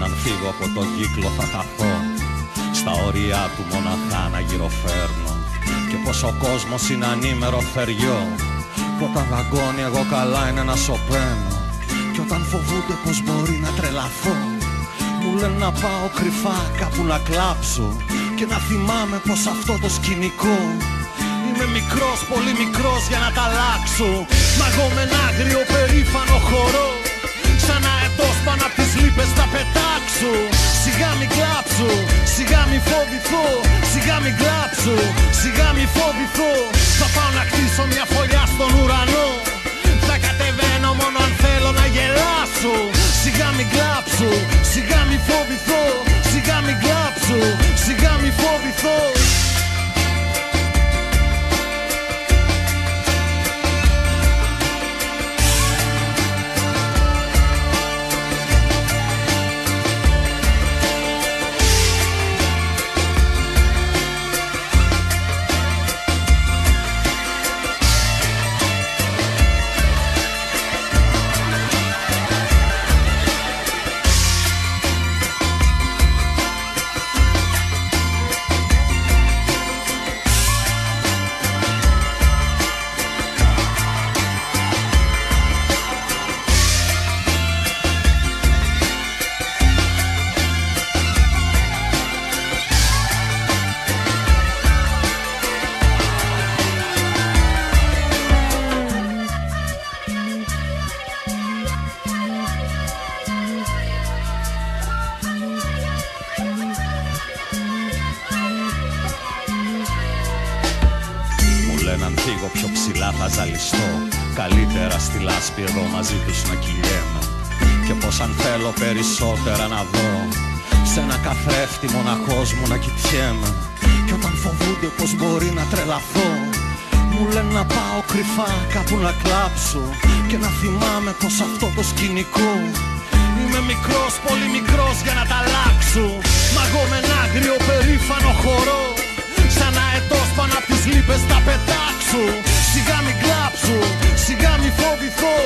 αν φύγω από τον κύκλο θα χαθώ, στα όρια του μοναχά να γυροφέρνω, και πως ο κόσμος είναι ανήμερο θεριό, που όταν δαγκώνει εγώ καλά είναι να σωπαίνω, και όταν φοβούνται πως μπορεί να τρελαθώ, μου λένε να πάω κρυφά κάπου να κλάψω, και να θυμάμαι πως αυτό το σκηνικό είμαι μικρός, πολύ μικρός για να τα αλλάξω. Μα εγώ με ένα άγριο περήφανο χορό, σαν αετός πάνω απ' τις λύπες θα πετάξω. Σιγά μη κλάψω, σιγά μη φοβηθώ, σιγά μη κλάψω, σιγά μη φοβηθώ. Θα πάω να χτίσω μια φωλιά στον ουρανό, θα κατεβαίνω μόνο αν θέλω να γελάσω. Σιγά μη κλάψω, σιγά μη φοβηθώ, σιγά μη κλάψω, σιγά μη φοβηθώ. Αν φύγω πιο ψηλά θα ζαλιστώ, καλύτερα στη λάσπη εδώ μαζί τους να κυλιέμαι, και πως αν θέλω περισσότερα να δω, σε ένα καθρέφτη μοναχός μου να κοιτιέμαι, και όταν φοβούνται πως μπορεί να τρελαθώ, μου λένε να πάω κρυφά κάπου να κλάψω, και να θυμάμαι πως αυτό το σκηνικό είμαι μικρός, πολύ μικρός για να τα αλλάξω. Μα εγώ με ένα άγριο περήφανο χορό, σαν αετός πάνω απ' τις λύπες θα πετάξω. Σιγά μη κλάψω, σιγά μη φοβηθώ,